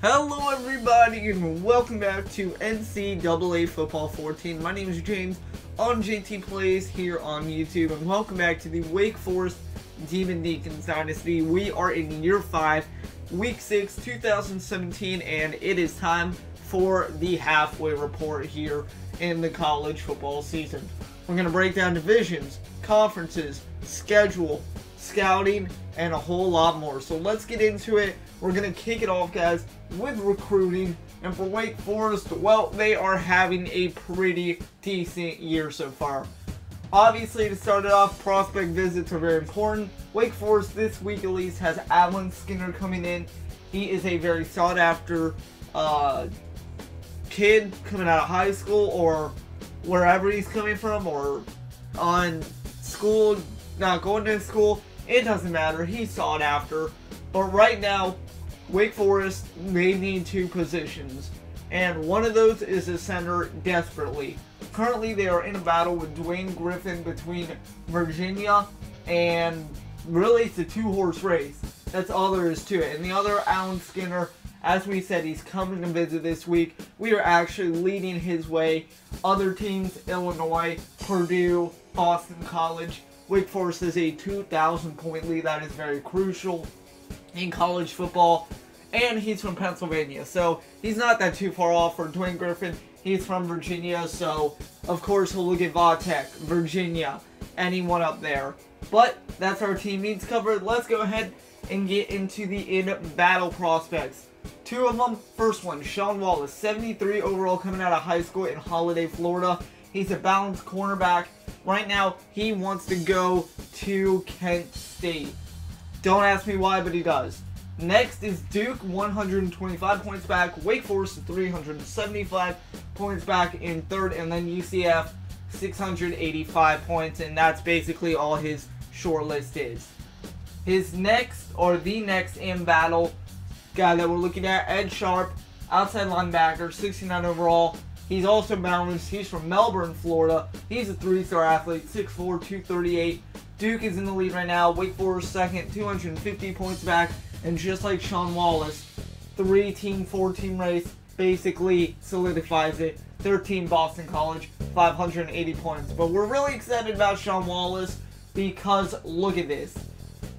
Hello everybody and welcome back to NCAA Football 14. My name is James on JT Plays here on YouTube, and welcome back to the Wake Forest Demon Deacons Dynasty. We are in Year 5, Week 6, 2017, and it is time for the halfway report here in the college football season. We're going to break down divisions, conferences, schedule, scouting, and a whole lot more. So let's get into it. We're going to kick it off, guys, with recruiting. And for Wake Forest, well, they are having a pretty decent year so far. Obviously, to start it off, prospect visits are very important. Wake Forest this week at least has Alan Skinner coming in. He is a very sought-after kid coming out of high school or wherever he's coming from, or on school, not going to school. It doesn't matter. He's sought after. But right now, Wake Forest, they need two positions, and one of those is a center desperately. Currently, they are in a battle with Dwayne Griffin between Virginia, and really it's a two-horse race. That's all there is to it. And the other, Alan Skinner, as we said, he's coming to visit this week. We are actually leading his way. Other teams, Illinois, Purdue, Boston College. Wake Forest is a 2,000-point lead. That is very crucial in college football, and he's from Pennsylvania, so he's not that too far off for Dwayne Griffin. He's from Virginia, so of course he'll look at Vatech, Virginia, anyone up there. But that's our team needs covered. Let's go ahead and get into the in-battle prospects. Two of them. First one, Sean Wallace, 73 overall, coming out of high school in Holiday, Florida. He's a balanced cornerback. Right now, he wants to go to Kent State. Don't ask me why, but he does. Next is Duke, 125 points back. Wake Forest, 375 points back in third. And then UCF, 685 points. And that's basically all his short list is. His next, or the next in battle guy that we're looking at, Ed Sharp, outside linebacker, 69 overall. He's also balanced. He's from Melbourne, Florida. He's a three-star athlete, 6'4", 238. Duke is in the lead right now. Wake Forest second, 250 points back. And just like Sean Wallace, 3-team, 4-team race basically solidifies it. 13 Boston College, 580 points. But we're really excited about Sean Wallace because look at this.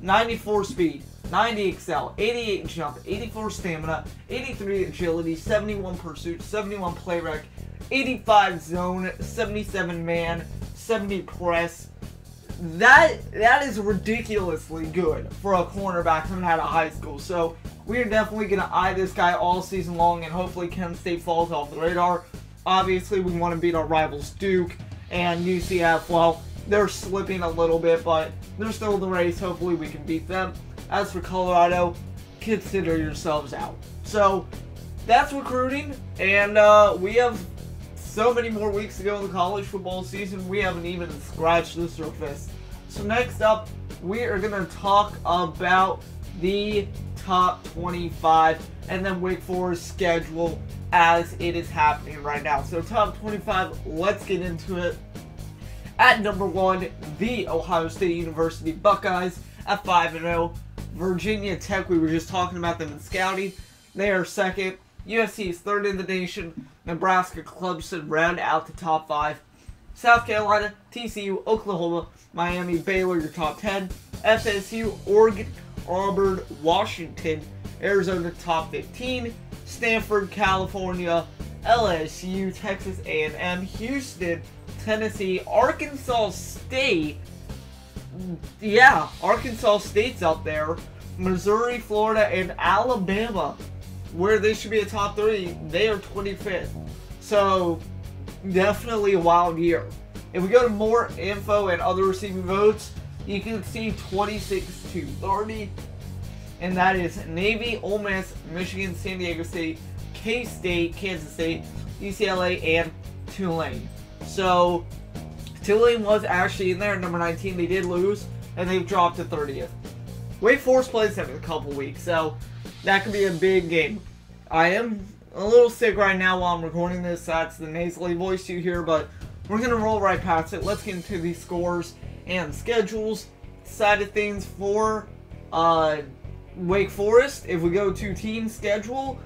94 speed, 90 excel, 88 jump, 84 stamina, 83 agility, 71 pursuit, 71 play rec, 85 zone, 77 man, 70 press. That is ridiculously good for a cornerback coming out of high school. So we are definitely going to eye this guy all season long, and hopefully Kent State falls off the radar. Obviously, we want to beat our rivals Duke and UCF. Well, they're slipping a little bit, but they're still in the race. Hopefully we can beat them. As for Colorado, consider yourselves out. So that's recruiting, and we have so many more weeks to go in the college football season. We haven't even scratched the surface. So next up, we are going to talk about the top 25 and then Wake Forest schedule as it is happening right now. So top 25, let's get into it. At number 1, the Ohio State University Buckeyes at 5-0. Virginia Tech, we were just talking about them in scouting. They are second. USC is third in the nation. Nebraska, Clemson round out the top 5. South Carolina, TCU, Oklahoma, Miami, Baylor, your top 10. FSU, Oregon, Auburn, Washington, Arizona, top 15. Stanford, California, LSU, Texas A&M, Houston, Tennessee, Arkansas State. Yeah, Arkansas State's up there. Missouri, Florida, and Alabama, where they should be a top 3, they are 25th. So, definitely a wild year. If we go to more info and other receiving votes, you can see 26-30. And that is Navy, Ole Miss, Michigan, San Diego State, K-State, Kansas State, UCLA, and Tulane. So, Tulane was actually in there at number 19. They did lose, and they've dropped to 30th. Wake Forest plays them in a couple weeks, so that could be a big game. I am a little sick right now while I'm recording this. That's the nasally voice you hear, but we're going to roll right past it. Let's get into the scores and schedules side of things for Wake Forest. If we go to team schedule,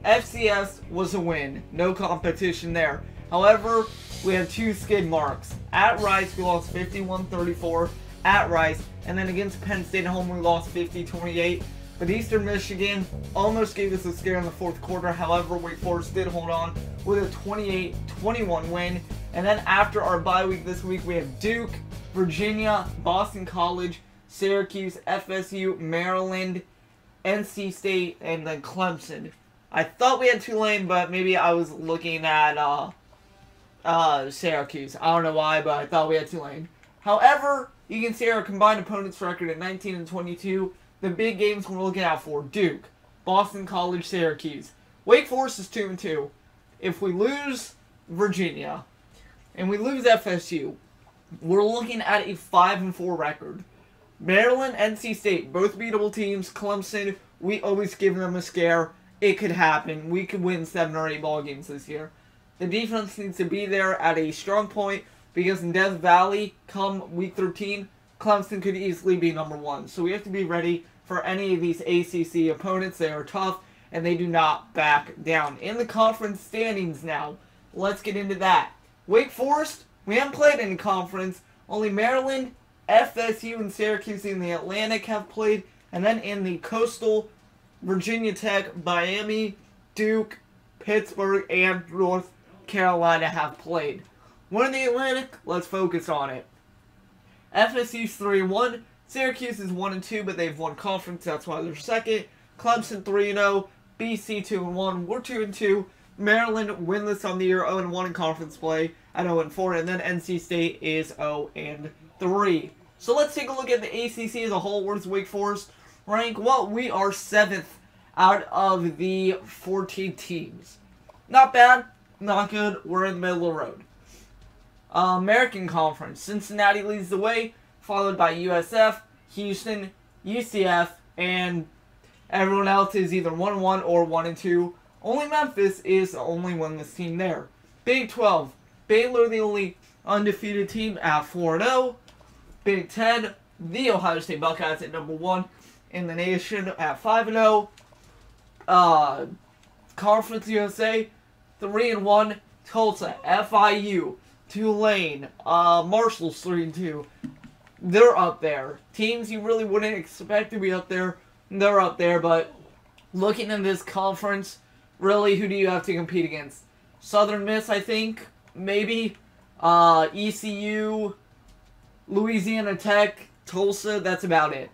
FCS was a win. No competition there. However, we have two skid marks. At Rice, we lost 51-34 at Rice. And then against Penn State at home, we lost 50-28. But Eastern Michigan almost gave us a scare in the fourth quarter. However, Wake Forest did hold on with a 28-21 win. And then after our bye week this week, we have Duke, Virginia, Boston College, Syracuse, FSU, Maryland, NC State, and then Clemson. I thought we had Tulane, but maybe I was looking at Syracuse. I don't know why, but I thought we had Tulane. However, you can see our combined opponents' record at 19-22. The big games we're looking out for: Duke, Boston College, Syracuse. Wake Forest is 2-2. If we lose Virginia and we lose FSU, we're looking at a 5-4 record. Maryland, NC State, both beatable teams. Clemson, we always give them a scare. It could happen. We could win 7 or 8 ball games this year. The defense needs to be there at a strong point because in Death Valley, come week 13, Clemson could easily be number 1. So we have to be ready for any of these ACC opponents. They are tough, and they do not back down. In the conference standings now, let's get into that. Wake Forest, we haven't played in conference. Only Maryland, FSU, and Syracuse in the Atlantic have played. And then in the Coastal, Virginia Tech, Miami, Duke, Pittsburgh, and North Carolina have played. We're in the Atlantic. Let's focus on it. FSU's 3-1. Syracuse is 1-2, but they've won conference. That's why they're second. Clemson 3-0. BC 2-1. We're 2-2. Maryland winless on the year, 0-1 in conference play at 0-4, and then NC State is 0-3. So let's take a look at the ACC as a whole. Where's Wake Forest rank? Well, we are 7th out of the 14 teams. Not bad, not good. We're in the middle of the road. American Conference. Cincinnati leads the way, followed by USF, Houston, UCF, and everyone else is either 1-1 or 1-2. Only Memphis is the only winless team there. Big 12. Baylor, the only undefeated team at 4-0. Big 10. The Ohio State Buckeyes at number 1 in the nation at 5-0. Conference USA, 3-1. Tulsa, FIU, Tulane, Marshall's 3-2. They're up there. Teams you really wouldn't expect to be up there, they're up there. But looking in this conference, really, who do you have to compete against? Southern Miss, I think, maybe. ECU, Louisiana Tech, Tulsa, that's about it.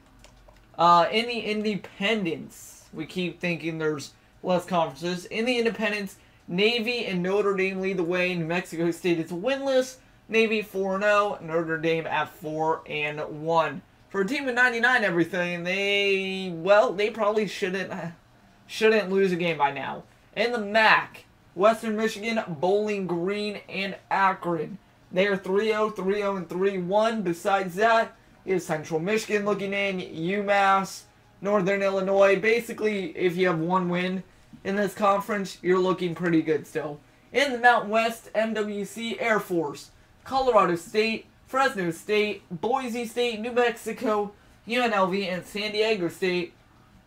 In the independents, we keep thinking there's less conferences. In the independents, Navy and Notre Dame lead the way. New Mexico State is winless. Navy 4-0. Notre Dame at 4-1. For a team with 99 everything, they probably shouldn't lose a game by now. In the MAC, Western Michigan, Bowling Green, and Akron. They are 3-0, 3-0, and 3-1. Besides that, is Central Michigan looking in, UMass, Northern Illinois. Basically, if you have one win in this conference, you're looking pretty good still. In the Mountain West, MWC, Air Force, Colorado State, Fresno State, Boise State, New Mexico, UNLV, and San Diego State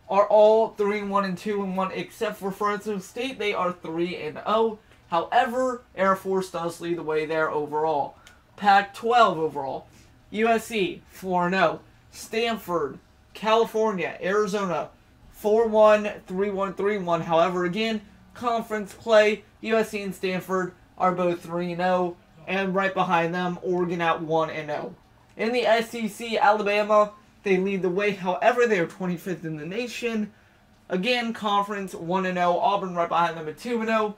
are all 3-1 and 2-1, except for Fresno State. They are 3-0. However, Air Force does lead the way there overall. Pac-12 overall. USC 4-0. Stanford, California, Arizona 4-1, 3-1, 3-1. However, again, conference play, USC and Stanford are both 3-0, and right behind them, Oregon at 1-0. In the SEC, Alabama, they lead the way. However, they are 25th in the nation. Again, conference 1-0. Auburn right behind them at 2-0.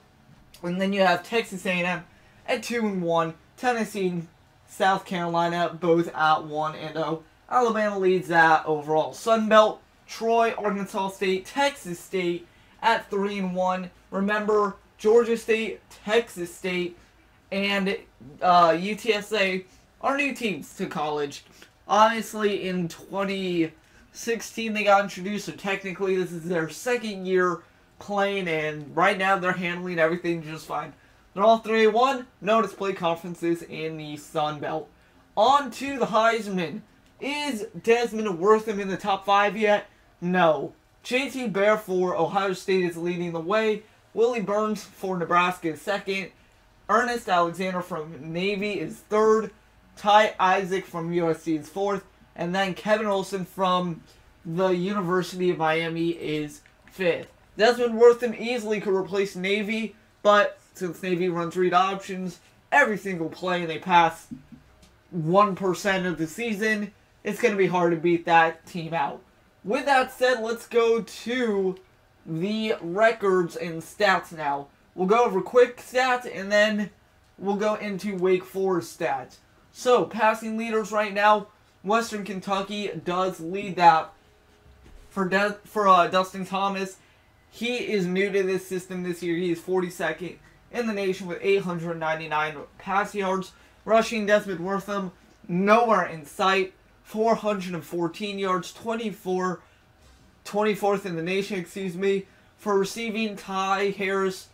And then you have Texas A&M at 2-1. Tennessee, South Carolina, both at 1-0. Alabama leads that overall. Sun Belt, Troy, Arkansas State, Texas State at 3-1. Remember, Georgia State, Texas State, and UTSA are new teams to college. Obviously, in 2016 they got introduced, so technically this is their second year playing, and right now they're handling everything just fine. They're all 3-1. Notice play conferences in the Sun Belt. On to the Heisman. Is Desmond Wortham in the top 5 yet? No. JT Bear for Ohio State is leading the way. Willie Burns for Nebraska is second. Ernest Alexander from Navy is third. Ty Isaac from USC is fourth. And then Kevin Olson from the University of Miami is fifth. Desmond Wortham easily could replace Navy, but since Navy runs read options every single play and they pass 1% of the season, it's going to be hard to beat that team out. With that said, let's go to the records and stats now. We'll go over quick stats and then we'll go into Wake Forest stats. So, passing leaders right now, Western Kentucky does lead that. For Dustin Thomas, he is new to this system this year. He is 42nd in the nation with 899 pass yards. Rushing, Desmond Wortham, nowhere in sight. 414 yards, 24th in the nation, For receiving, Tyree Harris,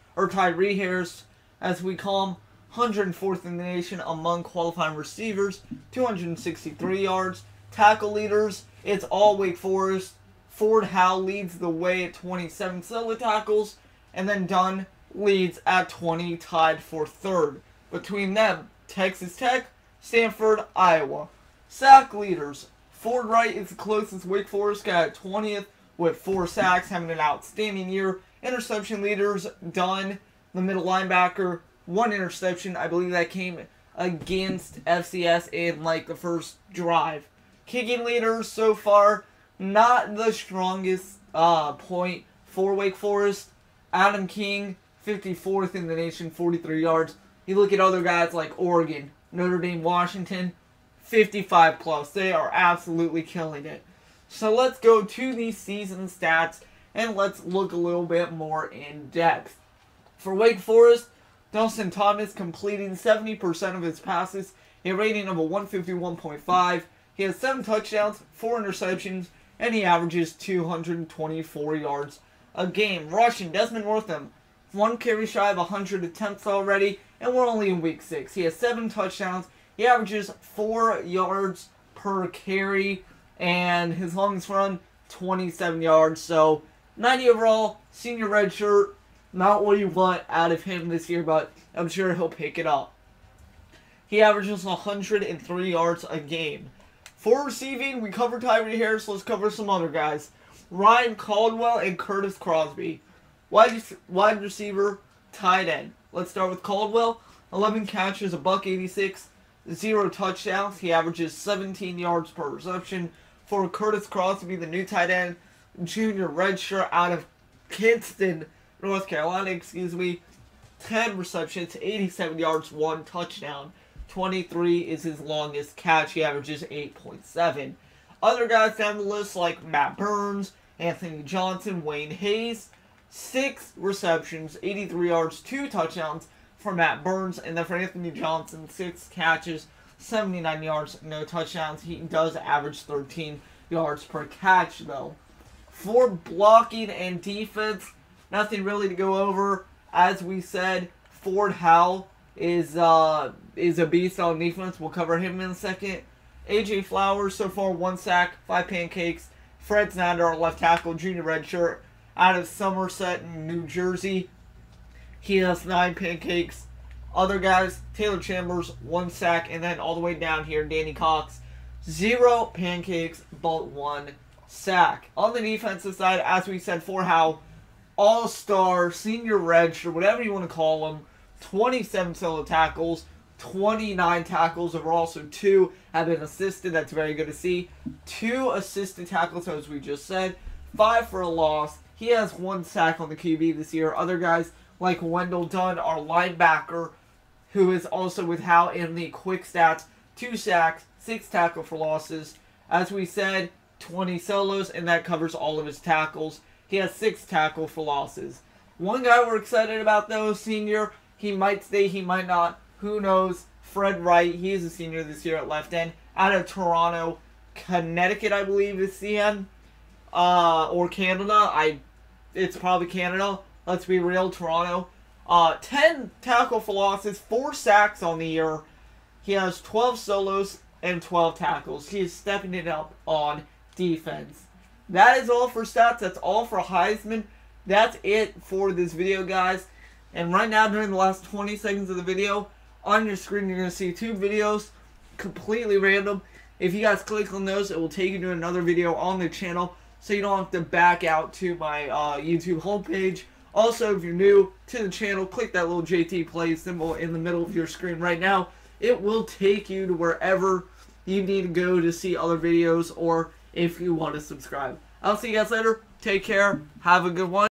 as we call him, 104th in the nation among qualifying receivers, 263 yards. Tackle leaders, it's all Wake Forest. Ford Howe leads the way at 27 solo tackles, and then Dunn leads at 20, tied for third. Between them, Texas Tech, Stanford, Iowa. Sack leaders, Ford Wright is the closest. Wake Forest got 20th with 4 sacks, having an outstanding year. Interception leaders, Dunn, the middle linebacker, 1 interception. I believe that came against FCS in like the first drive. Kicking leaders so far, not the strongest point for Wake Forest. Adam King, 54th in the nation, 43 yards. You look at other guys like Oregon, Notre Dame, Washington, 55 plus. They are absolutely killing it. So let's go to these season stats and let's look a little bit more in depth. For Wake Forest, Dustin Thomas completing 70% of his passes, a rating of a 151.5. He has 7 touchdowns, 4 interceptions, and he averages 224 yards a game. Rushing, Desmond Wortham, 1 carry shy of 100 attempts already, and we're only in week 6. He has 7 touchdowns. He averages 4 yards per carry, and his longest run, 27 yards. So, 90 overall, senior red shirt. Not what you want out of him this year, but I'm sure he'll pick it up. He averages 103 yards a game. For receiving, we covered Tyree Harris. Let's cover some other guys. Ryan Caldwell and Curtis Crosby. Wide receiver, tight end. Let's start with Caldwell. 11 catches, a $186, 0 touchdowns. He averages 17 yards per reception. For Curtis Crosby, the new tight end, junior redshirt out of Kinston, North Carolina, 10 receptions, 87 yards, 1 touchdown. 23 is his longest catch. He averages 8.7. Other guys down the list like Matt Burns, Anthony Johnson, Wayne Hayes. 6 receptions, 83 yards, 2 touchdowns for Matt Burns. And then for Anthony Johnson, 6 catches, 79 yards, no touchdowns. He does average 13 yards per catch though. For blocking and defense, nothing really to go over. As we said, Ford Howe is a beast on defense. We'll cover him in a second. AJ Flowers, so far 1 sack, 5 pancakes. Fred Snyder, our left tackle, junior redshirt, out of Somerset, New Jersey. He has 9 pancakes. Other guys, Taylor Chambers, 1 sack, and then all the way down here, Danny Cox, 0 pancakes, but 1 sack. On the defensive side, as we said, for Howe, all-star, senior redshirt, whatever you want to call him, 27 solo tackles, 29 tackles overall, so 2 have been assisted. That's very good to see. 2 assisted tackles, as we just said. 5 for a loss. He has 1 sack on the QB this year. Other guys like Wendell Dunn, our linebacker, who is also with Howe in the quick stats, 2 sacks, 6 tackle for losses. As we said, 20 solos, and that covers all of his tackles. He has 6 tackle for losses. One guy we're excited about, though, senior. He might stay, he might not. Who knows? Fred Wright, he is a senior this year at left end. Out of Toronto, Connecticut, I believe is CN. Or Canada. It's probably Canada. Let's be real, Toronto. 10 tackle for losses, 4 sacks on the year. He has 12 solos and 12 tackles. He is stepping it up on defense. That is all for stats. That's all for Heisman. that's it for this video, guys. And right now, during the last 20 seconds of the video, on your screen, you're going to see 2 videos, completely random. If you guys click on those, it will take you to another video on the channel, so you don't have to back out to my YouTube homepage. Also, if you're new to the channel, click that little JT Play symbol in the middle of your screen right now. It will take you to wherever you need to go to see other videos, or if you want to subscribe. I'll see you guys later. Take care. Have a good one.